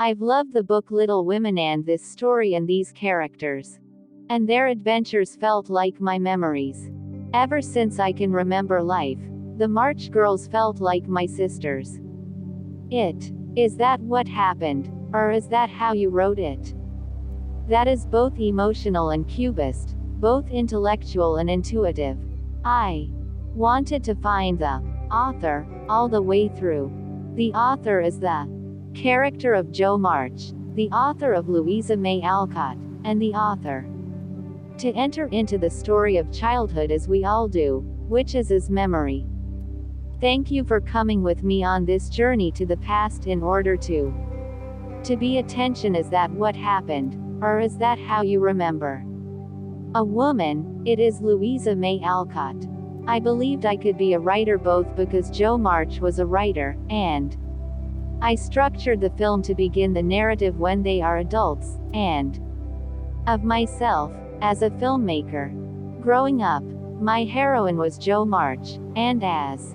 I've loved the book Little Women and this story and these characters. And their adventures felt like my memories. Ever since I can remember life, the March girls felt like my sisters. Is that what happened? Or is that how you wrote it? That is both emotional and cubist, both intellectual and intuitive. I wanted to find the author all the way through. The author is the character of Jo March, the author of Louisa May Alcott, and the author. To enter into the story of childhood as we all do, which is his memory. Thank you for coming with me on this journey to the past in order to be attention. Is that what happened? Or is that how you remember? A woman, it is Louisa May Alcott. I believed I could be a writer both because Jo March was a writer, and I structured the film to begin the narrative when they are adults, and of myself, as a filmmaker. Growing up, my heroine was Jo March, and as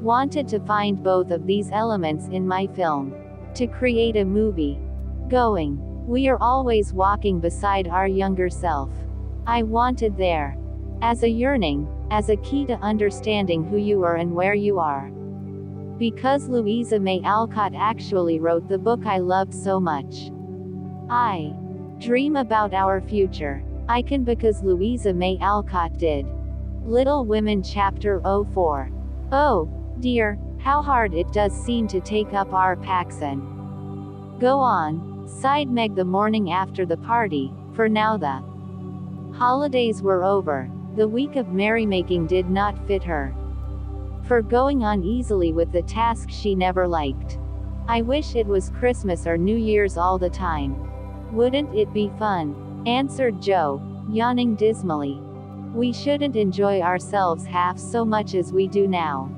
wanted to find both of these elements in my film. To create a movie going, we are always walking beside our younger self. I wanted there, as a yearning, as a key to understanding who you are and where you are. Because Louisa May Alcott actually wrote the book I loved so much. I dream about our future. I can because Louisa May Alcott did. Little Women Chapter 04. Oh, dear, how hard it does seem to take up our packs and go on, sighed Meg the morning after the party. For now the holidays were over. The week of merrymaking did not fit her. For going on easily with the task she never liked. I wish it was Christmas or New Year's all the time. Wouldn't it be fun? Answered Jo, yawning dismally. We shouldn't enjoy ourselves half so much as we do now.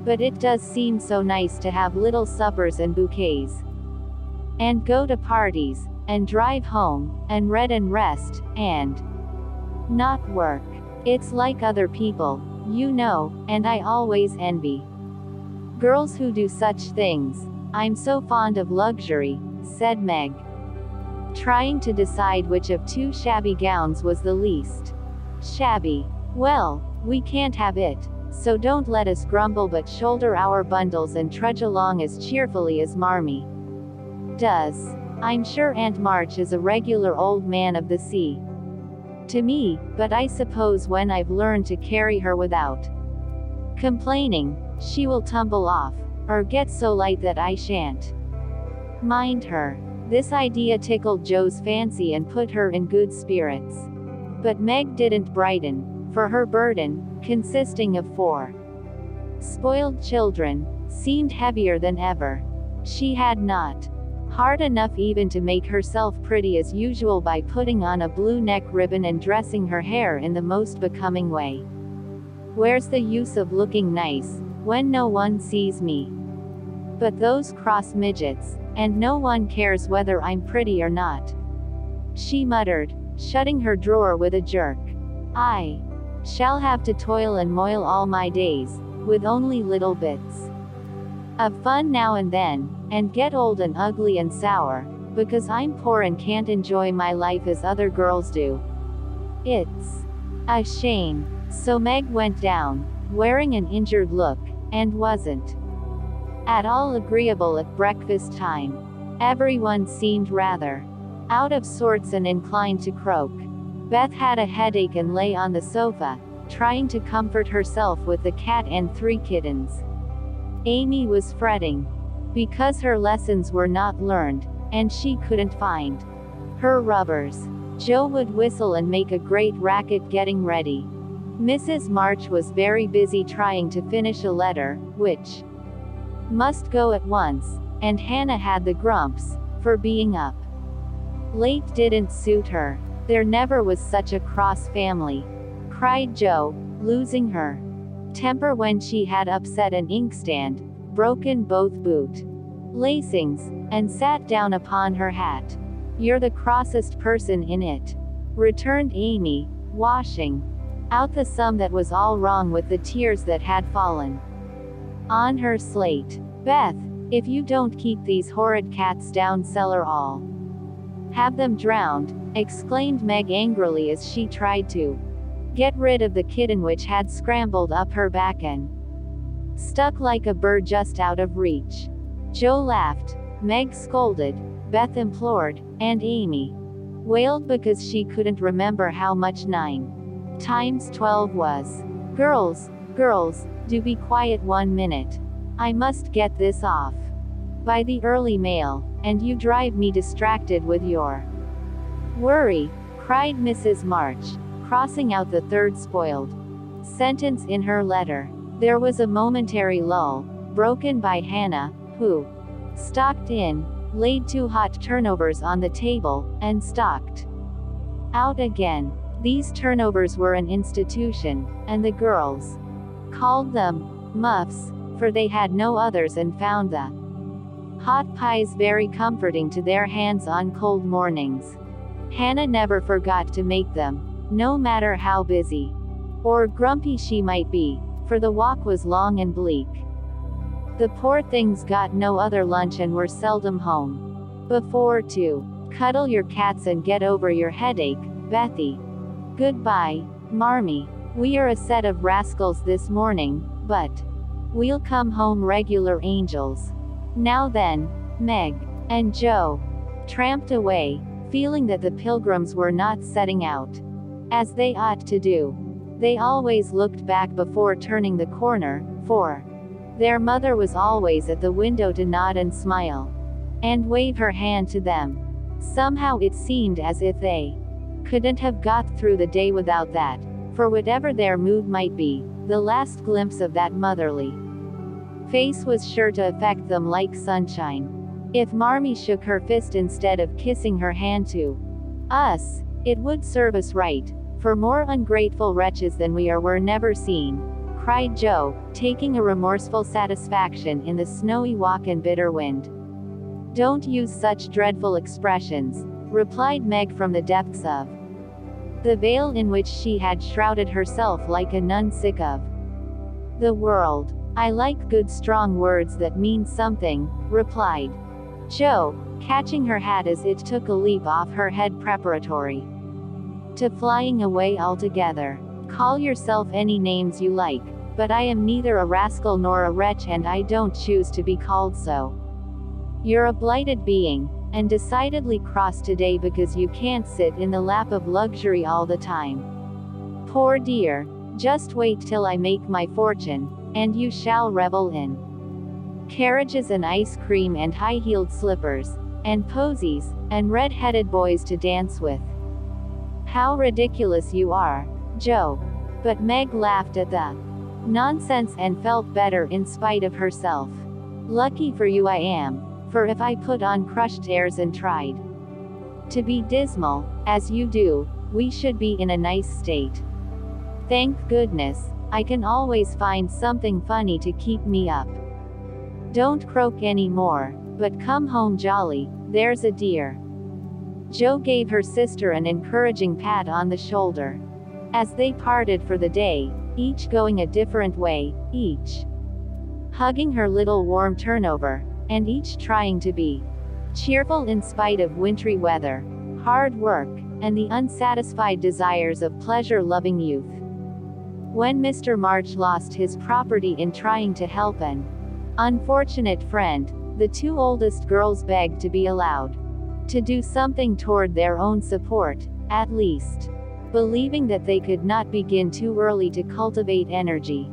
But it does seem so nice to have little suppers and bouquets. And go to parties, and drive home, and read and rest, and not work. It's like other people, you know, and I always envy girls who do such things. I'm so fond of luxury, said Meg, trying to decide which of two shabby gowns was the least shabby. Well, we can't have it, so don't let us grumble but shoulder our bundles and trudge along as cheerfully as Marmee does. I'm sure Aunt March is a regular old man of the sea to me, but I suppose when I've learned to carry her without complaining, she will tumble off, or get so light that I shan't mind her. This idea tickled Jo's fancy and put her in good spirits. But Meg didn't brighten, for her burden, consisting of 4 spoiled children, seemed heavier than ever. She had not heart enough even to make herself pretty as usual by putting on a blue neck ribbon and dressing her hair in the most becoming way. Where's the use of looking nice, when no one sees me but those cross midgets, and no one cares whether I'm pretty or not? She muttered, shutting her drawer with a jerk. I shall have to toil and moil all my days, with only little bits of fun now and then, and get old and ugly and sour, because I'm poor and can't enjoy my life as other girls do. It's a shame. So Meg went down, wearing an injured look, and wasn't at all agreeable at breakfast time. Everyone seemed rather out of sorts and inclined to croak. Beth had a headache and lay on the sofa, trying to comfort herself with the cat and 3 kittens. Amy was fretting because her lessons were not learned, and she couldn't find her rubbers. Jo would whistle and make a great racket getting ready. Mrs. March was very busy trying to finish a letter, which must go at once, and Hannah had the grumps for being up late didn't suit her. There never was such a cross family, cried Jo, losing her temper when she had upset an inkstand, broken both boot lacings, and sat down upon her hat. You're the crossest person in it, returned Amy, washing out the sum that was all wrong with the tears that had fallen on her slate. Beth, If you don't keep these horrid cats down, cellar all. Have them drowned, exclaimed Meg angrily as she tried to get rid of the kitten which had scrambled up her back and stuck like a bird just out of reach. Joe laughed, Meg scolded, Beth implored, and Amy wailed because she couldn't remember how much 9 times 12 was. Girls, do be quiet 1 minute. I must get this off by the early mail, and you drive me distracted with your worry, cried Mrs. March, crossing out the third spoiled sentence in her letter. There was a momentary lull, broken by Hannah, who stalked in, laid 2 hot turnovers on the table, and stalked out again. These turnovers were an institution, and the girls called them muffs, for they had no others, and found the hot pies very comforting to their hands on cold mornings. Hannah never forgot to make them, no matter how busy or grumpy she might be, for the walk was long and bleak. The poor things got no other lunch and were seldom home before to cuddle your cats and get over your headache, Bethy. Goodbye, Marmee. We are a set of rascals this morning, but we'll come home regular angels. Now then, Meg and Joe tramped away, feeling that the pilgrims were not setting out as they ought to do. They always looked back before turning the corner, for their mother was always at the window to nod and smile and wave her hand to them. Somehow it seemed as if they couldn't have got through the day without that, for whatever their mood might be, the last glimpse of that motherly face was sure to affect them like sunshine. If Marmee shook her fist instead of kissing her hand to us, it would serve us right, for more ungrateful wretches than we are were never seen, cried Joe, taking a remorseful satisfaction in the snowy walk and bitter wind. Don't use such dreadful expressions, replied Meg from the depths of the veil in which she had shrouded herself like a nun sick of the world. I like good strong words that mean something, replied Joe, catching her hat as it took a leap off her head preparatory to flying away altogether. Call yourself any names you like, but I am neither a rascal nor a wretch, and I don't choose to be called so. You're a blighted being, and decidedly cross today because you can't sit in the lap of luxury all the time. Poor dear, just wait till I make my fortune, and you shall revel in carriages and ice cream and high-heeled slippers, and posies, and red-headed boys to dance with. How ridiculous you are, Joe. But Meg laughed at the nonsense and felt better in spite of herself. Lucky for you I am, for if I put on crushed airs and tried to be dismal, as you do, we should be in a nice state. Thank goodness, I can always find something funny to keep me up. Don't croak any more, but come home jolly, there's a dear. Joe gave her sister an encouraging pat on the shoulder as they parted for the day, each going a different way, each hugging her little warm turnover, and each trying to be cheerful in spite of wintry weather, hard work, and the unsatisfied desires of pleasure-loving youth. When Mr. March lost his property in trying to help an unfortunate friend, the 2 oldest girls begged to be allowed to do something toward their own support, at least, believing that they could not begin too early to cultivate energy,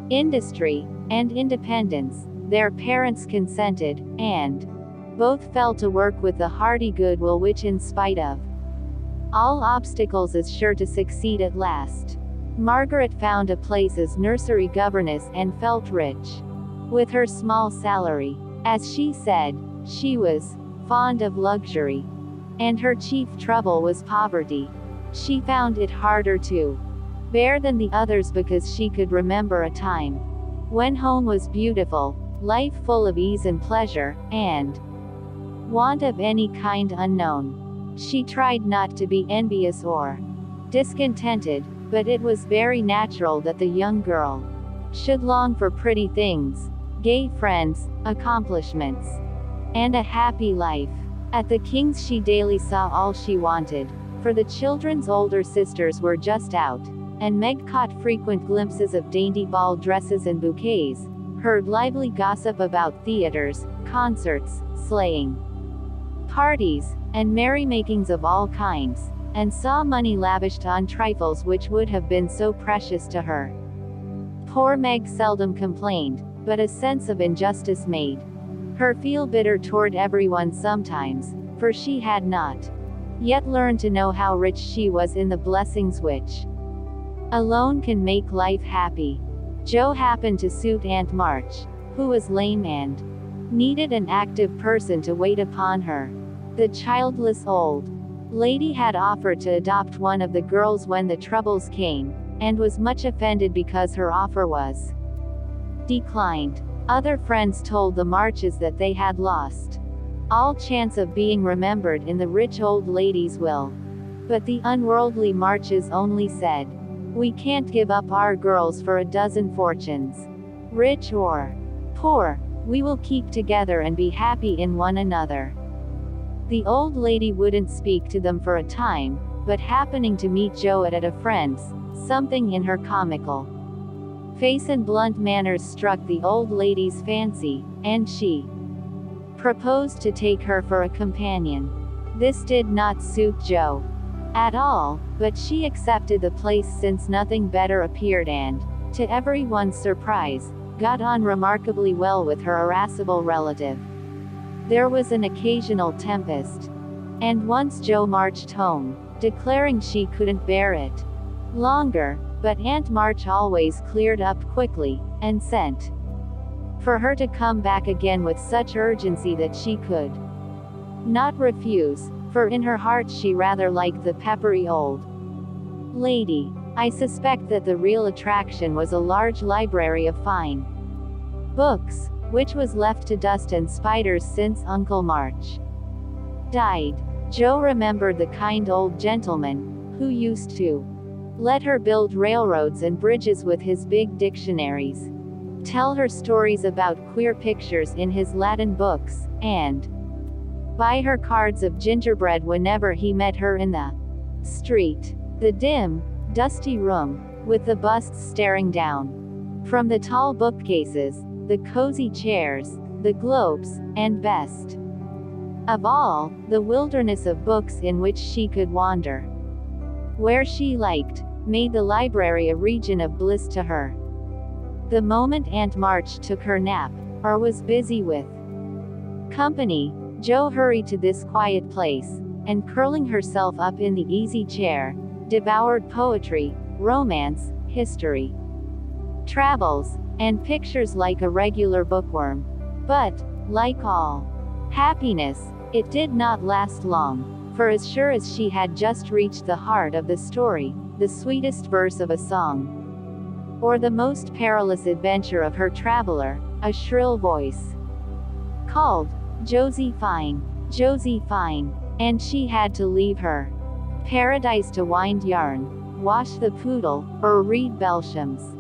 industry, and independence. Their parents consented, and both fell to work with the hearty goodwill which, in spite of all obstacles, is sure to succeed at last. Margaret found a place as nursery governess and felt rich with her small salary. As she said, she was fond of luxury, and her chief trouble was poverty. She found it harder to bear than the others because she could remember a time when home was beautiful, life full of ease and pleasure, and want of any kind unknown. She tried not to be envious or discontented, but it was very natural that the young girl should long for pretty things, gay friends, accomplishments, and a happy life. At the King's she daily saw all she wanted, for the children's older sisters were just out, and Meg caught frequent glimpses of dainty ball dresses and bouquets, heard lively gossip about theaters, concerts, sleighing parties, and merrymakings of all kinds, and saw money lavished on trifles which would have been so precious to her. Poor Meg seldom complained, but a sense of injustice made her feel bitter toward everyone sometimes, for she had not yet learned to know how rich she was in the blessings which alone can make life happy. Jo happened to suit Aunt March, who was lame and needed an active person to wait upon her. The childless old lady had offered to adopt one of the girls when the troubles came, and was much offended because her offer was declined. Other friends told the Marches that they had lost all chance of being remembered in the rich old lady's will. But the unworldly Marches only said, "We can't give up our girls for a dozen fortunes. Rich or poor, we will keep together and be happy in one another." The old lady wouldn't speak to them for a time, but happening to meet Jo at a friend's, something in her comical face and blunt manners struck the old lady's fancy, and she proposed to take her for a companion. This did not suit Jo at all, but she accepted the place since nothing better appeared and, to everyone's surprise, got on remarkably well with her irascible relative. There was an occasional tempest, and once Jo marched home, declaring she couldn't bear it longer, but Aunt March always cleared up quickly, and sent for her to come back again with such urgency that she could not refuse, for in her heart she rather liked the peppery old lady. I suspect that the real attraction was a large library of fine books, which was left to dust and spiders since Uncle March died. Jo remembered the kind old gentleman, who used to let her build railroads and bridges with his big dictionaries, tell her stories about queer pictures in his Latin books, and buy her cards of gingerbread whenever he met her in the street. The dim, dusty room, with the busts staring down from the tall bookcases, the cozy chairs, the globes, and best of all, the wilderness of books in which she could wander where she liked, made the library a region of bliss to her. The moment Aunt March took her nap, or was busy with company, Jo hurried to this quiet place, and curling herself up in the easy chair, devoured poetry, romance, history, travels, and pictures like a regular bookworm. But, like all happiness, it did not last long, for as sure as she had just reached the heart of the story, the sweetest verse of a song, or the most perilous adventure of her traveler, a shrill voice called, "Josie Fine, Josie Fine," and she had to leave her paradise to wind yarn, wash the poodle, or read Belsham's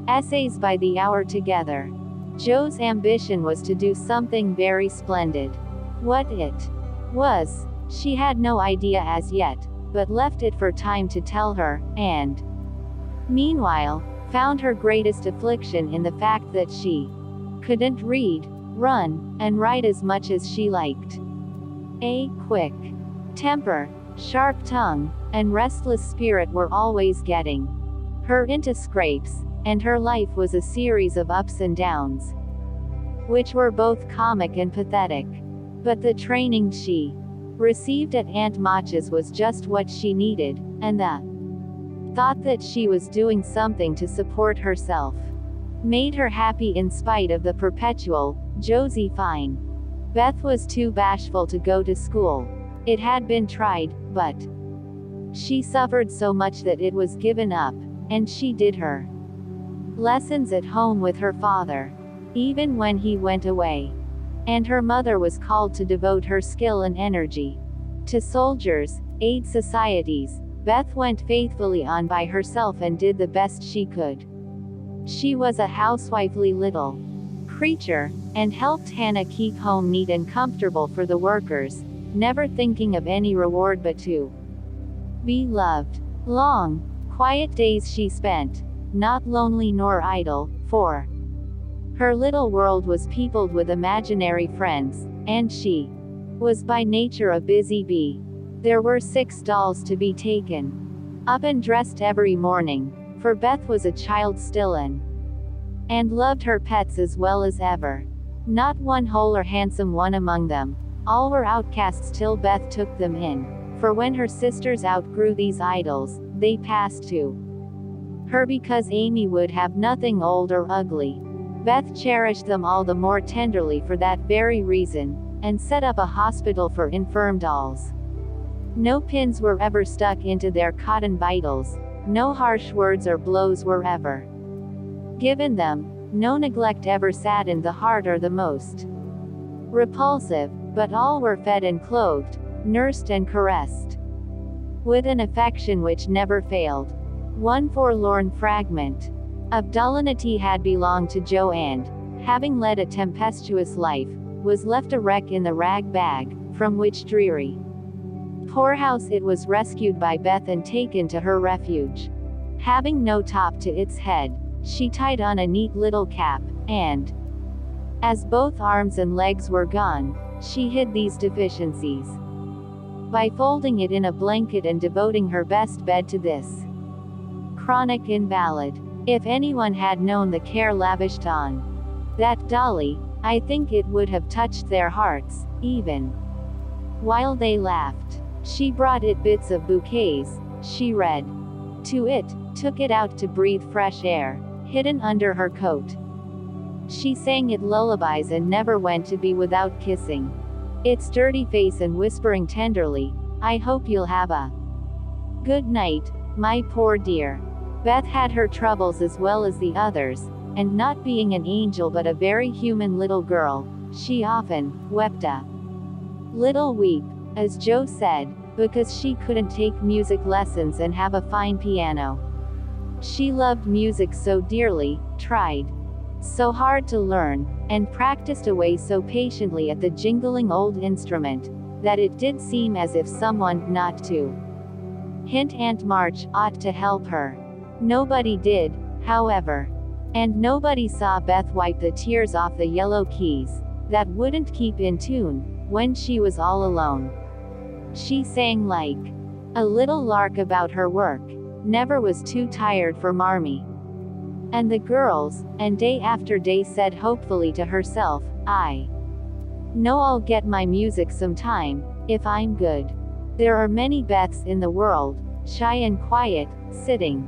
essays by the hour together. Jo's ambition was to do something very splendid. What it was, she had no idea as yet, but left it for time to tell her, and meanwhile, found her greatest affliction in the fact that she couldn't read, run, and write as much as she liked. A quick temper, sharp tongue, and restless spirit were always getting her into scrapes, and her life was a series of ups and downs, which were both comic and pathetic. But the training she received at Aunt March's was just what she needed, and the thought that she was doing something to support herself made her happy in spite of the perpetual, "Josie Fine." Beth was too bashful to go to school. It had been tried, but she suffered so much that it was given up, and she did her lessons at home with her father, even when he went away. And her mother was called to devote her skill and energy to soldiers, aid societies. Beth went faithfully on by herself and did the best she could. She was a housewifely little creature, and helped Hannah keep home neat and comfortable for the workers, never thinking of any reward but to be loved. Long, quiet days she spent, not lonely nor idle, for her little world was peopled with imaginary friends, and she was by nature a busy bee. There were 6 dolls to be taken up and dressed every morning, for Beth was a child still and loved her pets as well as ever. Not one whole or handsome one among them. All were outcasts till Beth took them in, for when her sisters outgrew these idols, they passed to her because Amy would have nothing old or ugly. Beth cherished them all the more tenderly for that very reason, and set up a hospital for infirm dolls. No pins were ever stuck into their cotton vitals, no harsh words or blows were ever given them, no neglect ever saddened the heart or the most repulsive, but all were fed and clothed, nursed and caressed with an affection which never failed. One forlorn fragment of dullity had belonged to Jo and, having led a tempestuous life, was left a wreck in the rag bag, from which dreary poorhouse it was rescued by Beth and taken to her refuge. Having no top to its head, she tied on a neat little cap, and, as both arms and legs were gone, she hid these deficiencies by folding it in a blanket and devoting her best bed to this chronic invalid. If anyone had known the care lavished on that dolly, I think it would have touched their hearts, even while they laughed. She brought it bits of bouquets, she read to it, took it out to breathe fresh air, hidden under her coat. She sang it lullabies and never went to be without kissing its dirty face and whispering tenderly, "I hope you'll have a good night, my poor dear." Beth had her troubles as well as the others, and not being an angel but a very human little girl, she often wept a little weep, as Jo said, because she couldn't take music lessons and have a fine piano. She loved music so dearly, tried so hard to learn, and practiced away so patiently at the jingling old instrument, that it did seem as if someone, not to hint Aunt March, ought to help her. Nobody did, however. And nobody saw Beth wipe the tears off the yellow keys, that wouldn't keep in tune, when she was all alone. She sang like a little lark about her work, never was too tired for Marmee and the girls, and day after day said hopefully to herself, "I know I'll get my music sometime, if I'm good." There are many Beths in the world, shy and quiet, sitting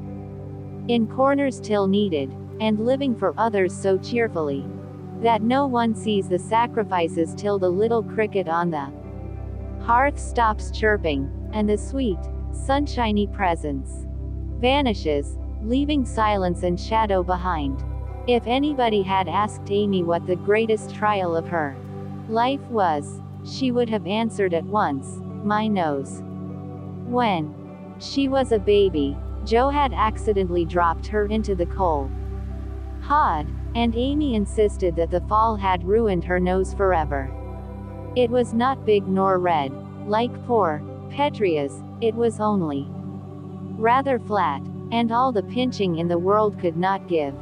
in corners till needed, and living for others so cheerfully that no one sees the sacrifices till the little cricket on the hearth stops chirping, and the sweet, sunshiny presence vanishes, leaving silence and shadow behind. If anybody had asked Amy what the greatest trial of her life was, she would have answered at once, "My nose." When she was a baby, Jo had accidentally dropped her into the coal hod, and Amy insisted that the fall had ruined her nose forever. It was not big nor red, like poor Petria's, it was only rather flat, and all the pinching in the world could not give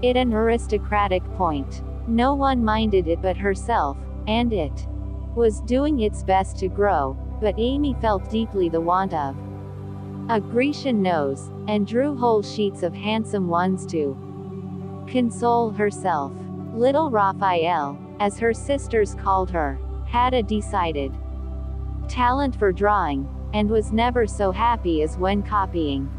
it an aristocratic point. No one minded it but herself, and it was doing its best to grow, but Amy felt deeply the want of a Grecian nose, and drew whole sheets of handsome ones to console herself. Little Raphael, as her sisters called her, had a decided talent for drawing, and was never so happy as when copying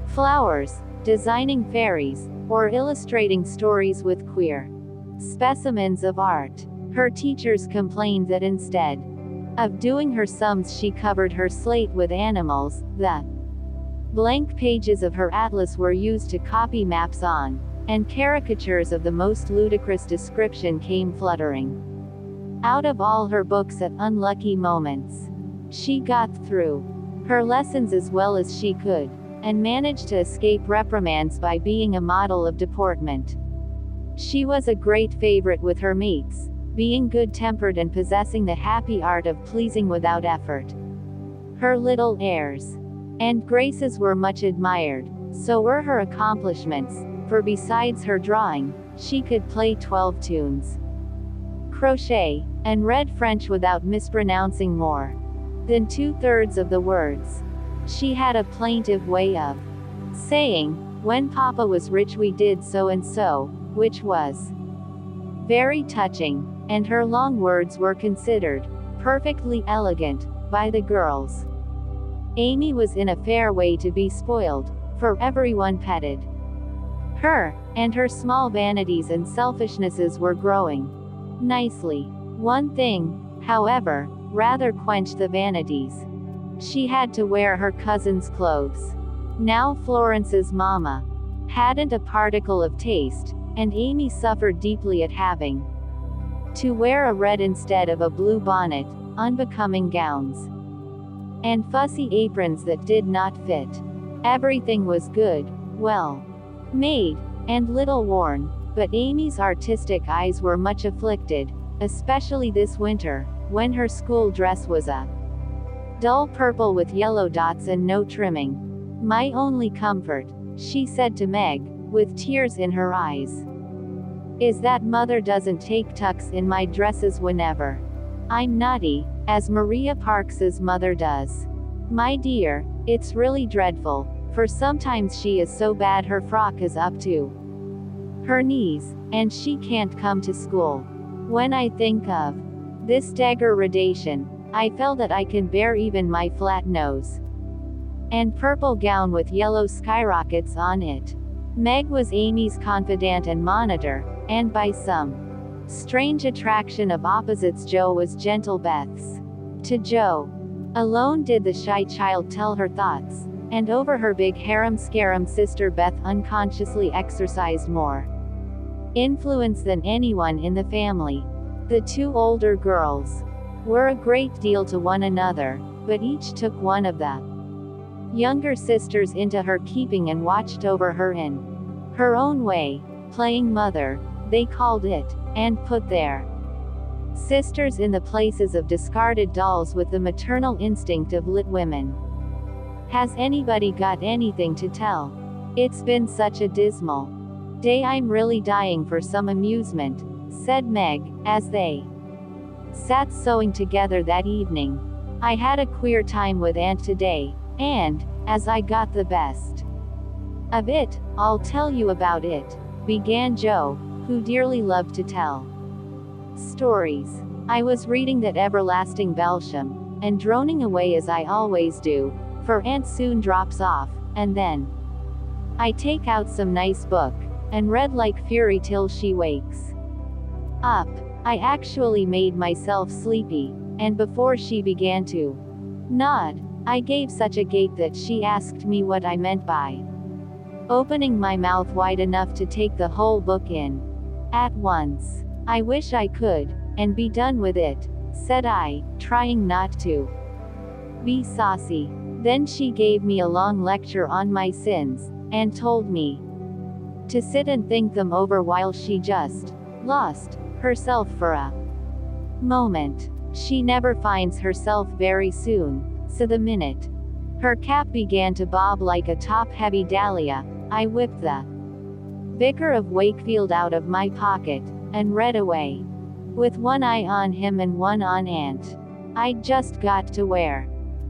flowers, designing fairies, or illustrating stories with queer specimens of art. Her teachers complained that instead of doing her sums she covered her slate with animals. The blank pages of her atlas were used to copy maps on, and caricatures of the most ludicrous description came fluttering out of all her books at unlucky moments. She got through her lessons as well as she could, and managed to escape reprimands by being a model of deportment. She was a great favorite with her mates, being good-tempered and possessing the happy art of pleasing without effort. Her little airs and graces were much admired, so were her accomplishments, for besides her drawing, she could play 12 tunes, crochet, and read French without mispronouncing more than 2/3 of the words. She had a plaintive way of saying, "When Papa was rich we did so and so," which was very touching, and her long words were considered perfectly elegant by the girls. Amy was in a fair way to be spoiled, for everyone petted her, and her small vanities and selfishnesses were growing nicely. One thing, however, rather quenched the vanities. She had to wear her cousin's clothes. Now Florence's mama hadn't a particle of taste, and Amy suffered deeply at having to wear a red instead of a blue bonnet, unbecoming gowns, and fussy aprons that did not fit. Everything was good, well made, and little worn, but Amy's artistic eyes were much afflicted, especially this winter, when her school dress was a dull purple with yellow dots and no trimming. "My only comfort," she said to Meg, with tears in her eyes, "is that Mother doesn't take tucks in my dresses whenever I'm naughty, as Maria Parks's mother does. My dear, it's really dreadful, for sometimes she is so bad her frock is up to her knees, and she can't come to school. When I think of this degradation, I feel that I can bear even my flat nose and purple gown with yellow skyrockets on it." Meg was Amy's confidant and monitor, and by some strange attraction of opposites Jo was gentle Beth's. To Jo alone did the shy child tell her thoughts, and over her big harum-scarum sister Beth unconsciously exercised more influence than anyone in the family. The two older girls were a great deal to one another, but each took one of the younger sisters into her keeping and watched over her in her own way, playing mother, they called it, and put their sisters in the places of discarded dolls with the maternal instinct of lit women. "Has anybody got anything to tell? It's been such a dismal day, I'm really dying for some amusement," said Meg, as they sat sewing together that evening. "I had a queer time with Aunt today, and, as I got the best of it, I'll tell you about it," began Jo, who dearly loved to tell stories. "I was reading that everlasting Belsham, and droning away as I always do, for Aunt soon drops off, and then I take out some nice book, and read like fury till she wakes up. I actually made myself sleepy, and before she began to nod, I gave such a gape that she asked me what I meant by opening my mouth wide enough to take the whole book in at once. I wish I could, and be done with it, said I, trying not to be saucy. Then she gave me a long lecture on my sins, and told me to sit and think them over while she just lost herself for a moment. She never finds herself very soon, so the minute her cap began to bob like a top-heavy dahlia, I whipped the Vicar of Wakefield out of my pocket, and read away, with one eye on him and one on Aunt. I'd just got to where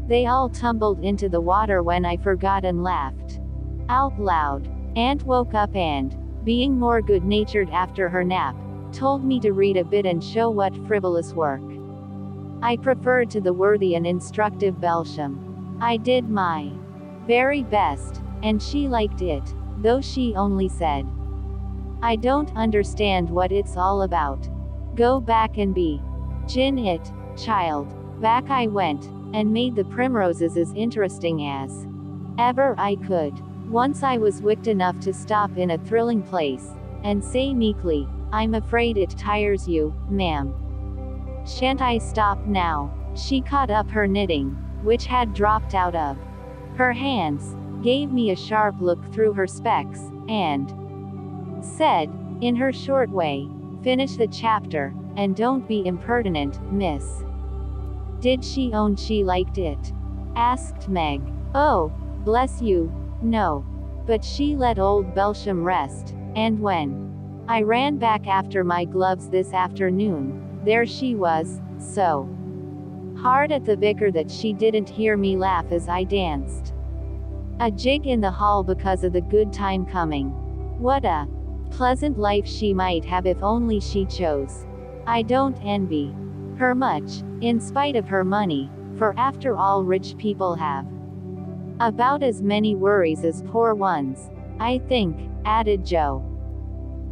they all tumbled into the water when I forgot and laughed out loud. Aunt woke up and, being more good-natured after her nap, told me to read a bit and show what frivolous work I preferred to the worthy and instructive Belsham. I did my very best, and she liked it, though she only said, "I don't understand what it's all about. Go back and be gin it, child." Back I went, and made the primroses as interesting as ever I could. Once I was wicked enough to stop in a thrilling place, and say meekly, "I'm afraid it tires you, ma'am. Shan't I stop now?" She caught up her knitting, which had dropped out of her hands, gave me a sharp look through her specs, and said, in her short way. Finish the chapter, and don't be impertinent, miss. Did she own she liked it? Asked Meg. Oh, bless you, no. But she let old Belsham rest, and when I ran back after my gloves this afternoon, there she was, so hard at the vicar that she didn't hear me laugh as I danced a jig in the hall because of the good time coming. What a pleasant life she might have if only she chose. I don't envy her much, in spite of her money, for after all rich people have about as many worries as poor ones, I think, added Joe.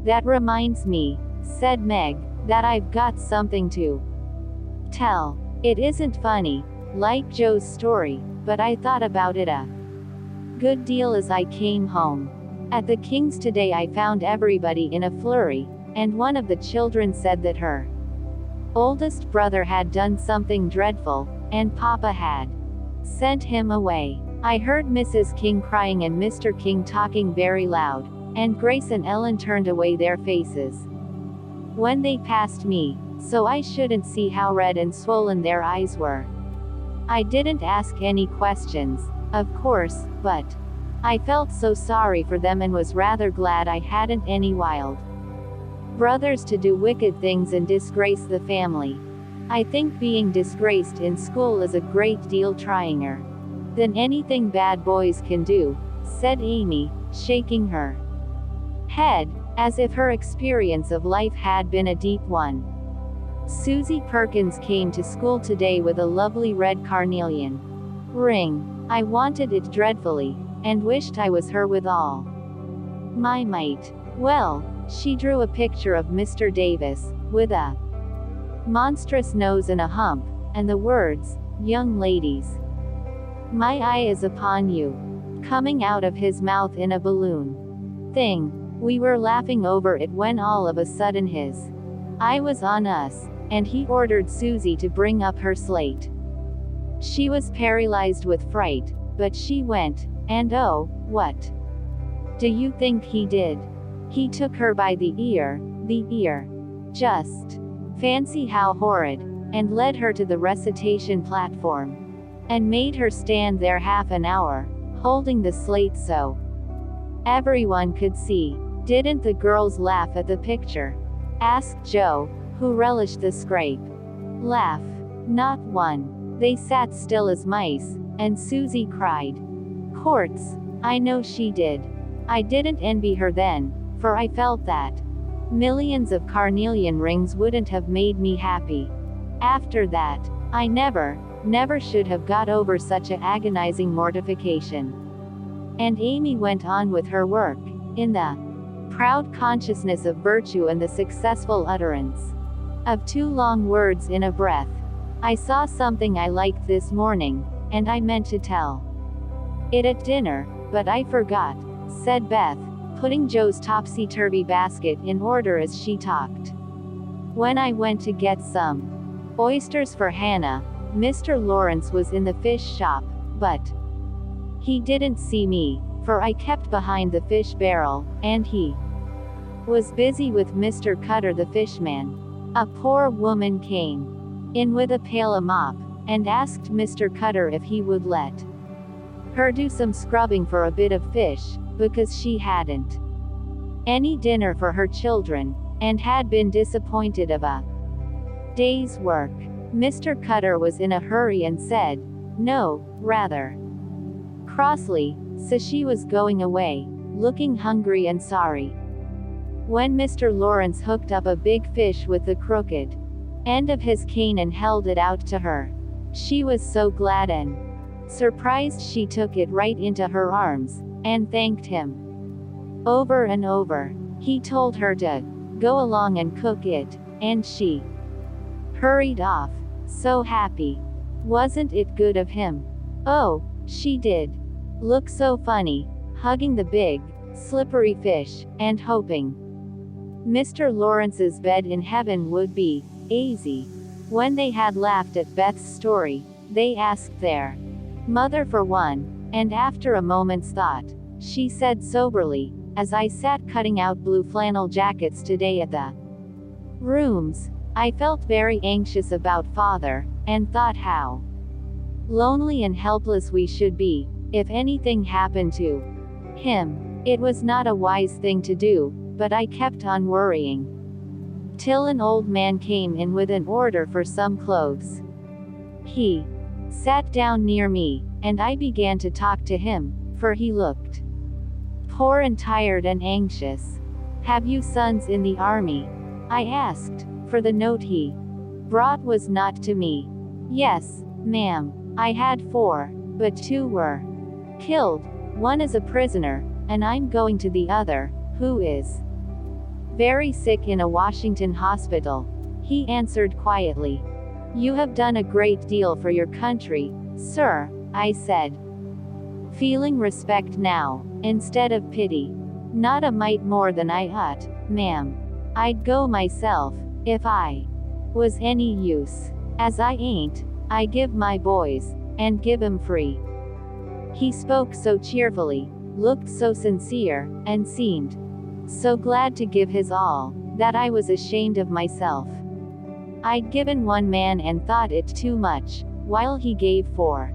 That reminds me, said Meg, that I've got something to tell. It isn't funny, like Joe's story, but I thought about it a good deal as I came home. At the King's today I found everybody in a flurry, and one of the children said that her oldest brother had done something dreadful, and Papa had sent him away. I heard Mrs. King crying and Mr. King talking very loud, and Grace and Ellen turned away their faces when they passed me, so I shouldn't see how red and swollen their eyes were. I didn't ask any questions, of course, but I felt so sorry for them and was rather glad I hadn't any wild brothers to do wicked things and disgrace the family. I think being disgraced in school is a great deal tryinger than anything bad boys can do, said Amy, shaking her head, as if her experience of life had been a deep one. Susie Perkins came to school today with a lovely red carnelian ring. I wanted it dreadfully, and wished I was her with all my might. Well, she drew a picture of Mr. Davis, with a monstrous nose and a hump, and the words, "Young ladies, my eye is upon you," coming out of his mouth in a balloon thing. We were laughing over it when all of a sudden his eye was on us, and he ordered Susie to bring up her slate. She was paralyzed with fright, but she went, and oh, what do you think he did? He took her by the ear. Just fancy how horrid, and led her to the recitation platform, and made her stand there half an hour, holding the slate so everyone could see. Didn't the girls laugh at the picture? Asked Joe, who relished the scrape. Laugh? Not one. They sat still as mice, and Susie cried. Courts, I know she did. I didn't envy her then, for I felt that millions of carnelian rings wouldn't have made me happy. After that, I never should have got over such a agonizing mortification. And Amy went on with her work, in the proud consciousness of virtue and the successful utterance of two long words in a breath. I saw something I liked this morning, and I meant to tell it at dinner, but I forgot, said Beth, putting Joe's topsy-turvy basket in order as she talked. When I went to get some oysters for Hannah, Mr. Lawrence was in the fish shop, but he didn't see me, for I kept behind the fish barrel, and he was busy with Mr. Cutter the fishman. A poor woman came in with a pail of mop, and asked Mr. Cutter if he would let her do some scrubbing for a bit of fish, because she hadn't any dinner for her children, and had been disappointed of a day's work. Mr. Cutter was in a hurry and said, no, rather crossly, so she was going away, looking hungry and sorry. When Mr. Lawrence hooked up a big fish with the crooked end of his cane and held it out to her, she was so glad and surprised she took it right into her arms, and thanked him over and over. He told her to go along and cook it, and she hurried off, so happy. Wasn't it good of him? Oh, she did look so funny, hugging the big, slippery fish, and hoping Mr. Lawrence's bed in heaven would be easy. When they had laughed at Beth's story, they asked their mother for one, and after a moment's thought, she said soberly, as I sat cutting out blue flannel jackets today at the rooms. I felt very anxious about father, and thought how lonely and helpless we should be, if anything happened to him. It was not a wise thing to do, but I kept on worrying. Till an old man came in with an order for some clothes. He sat down near me, and I began to talk to him, for he looked poor and tired and anxious. "Have you sons in the army?" I asked, for the note he brought was not to me. "Yes, ma'am. I had 4, but 2 were killed. One is a prisoner, and I'm going to the other, who is very sick in a Washington hospital," he answered quietly. "You have done a great deal for your country, sir," I said, feeling respect now, instead of pity. "Not a mite more than I ought, ma'am. I'd go myself, if I was any use. As I ain't, I give my boys, and give 'em free." He spoke so cheerfully, looked so sincere, and seemed so glad to give his all, that I was ashamed of myself. I'd given 1 man and thought it too much, while he gave 4.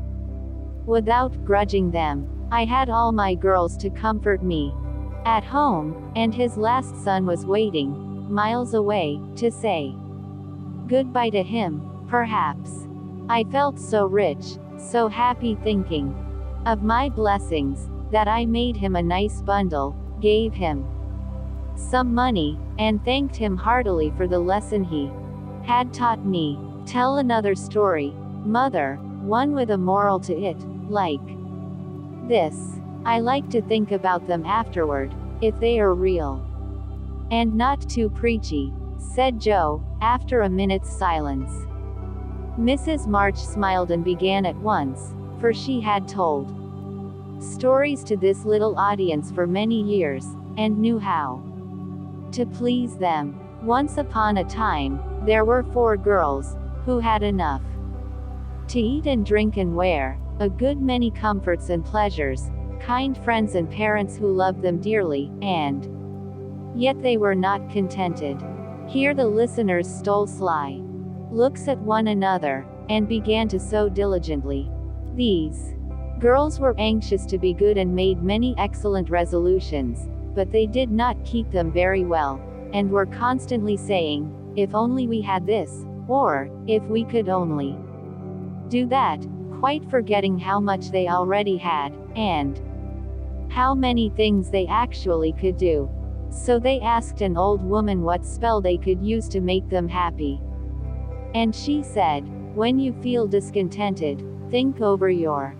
Without grudging them, I had all my girls to comfort me at home, and his last son was waiting, miles away, to say goodbye to him, perhaps. I felt so rich, so happy thinking of my blessings, that I made him a nice bundle, gave him some money, and thanked him heartily for the lesson he had taught me. "Tell another story, mother, one with a moral to it, like this. I like to think about them afterward, if they are real. And not too preachy," said Joe, after a minute's silence. Mrs. March smiled and began at once, for she had told stories to this little audience for many years, and knew how to please them. "Once upon a time, there were 4 girls, who had enough to eat and drink and wear, a good many comforts and pleasures, kind friends and parents who loved them dearly, and yet they were not contented." Here the listeners stole sly looks at one another, and began to sew diligently. These girls were anxious to be good and made many excellent resolutions, but they did not keep them very well, and were constantly saying, "If only we had this," or, "If we could only do that," quite forgetting how much they already had, and how many things they actually could do. So they asked an old woman what spell they could use to make them happy. And she said, "When you feel discontented, think over your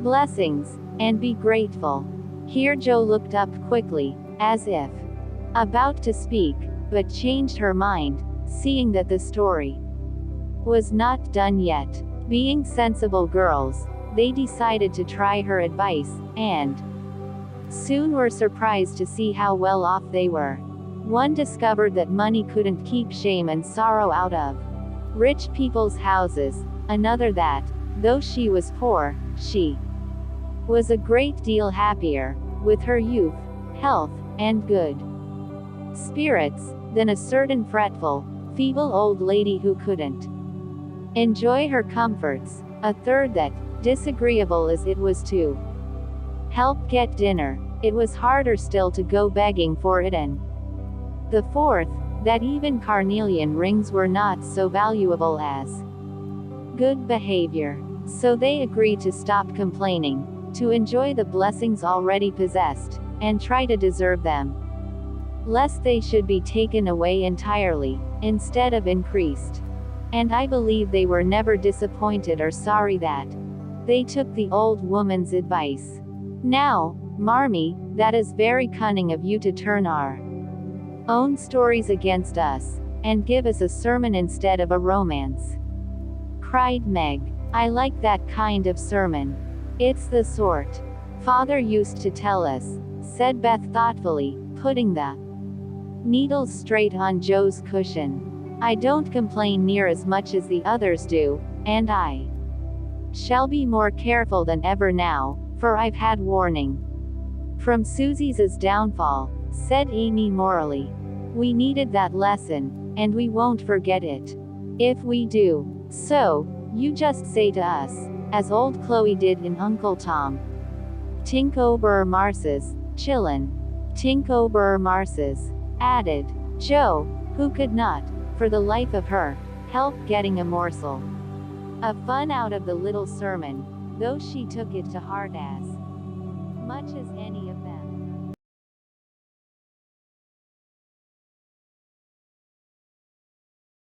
blessings, and be grateful." Here Joe looked up quickly, as if about to speak, but changed her mind, seeing that the story was not done yet. Being sensible girls, they decided to try her advice, and soon were surprised to see how well off they were. One discovered that money couldn't keep shame and sorrow out of rich people's houses, another that, though she was poor, she was a great deal happier, with her youth, health, and good spirits, than a certain fretful, feeble old lady who couldn't enjoy her comforts. A third that, disagreeable as it was to help get dinner, it was harder still to go begging for it, and the fourth, that even carnelian rings were not so valuable as good behavior. So they agreed to stop complaining, to enjoy the blessings already possessed, and try to deserve them, lest they should be taken away entirely, instead of increased. And I believe they were never disappointed or sorry that they took the old woman's advice. "Now, Marmee, that is very cunning of you to turn our own stories against us, and give us a sermon instead of a romance," cried Meg. "I like that kind of sermon. It's the sort Father used to tell us," said Beth thoughtfully, putting the needles straight on Joe's cushion. "I don't complain near as much as the others do, and I shall be more careful than ever now, for I've had warning From Susie's downfall, said Amy morally. We needed that lesson, and we won't forget it. If we do. So, you just say to us, as old Chloe did in Uncle Tom. Tinko bur marses, chillin'. Tinko bur marses, added Joe, who could not, for the life of her, help getting a morsel of fun out of the little sermon, though she took it to heart as much as any of them.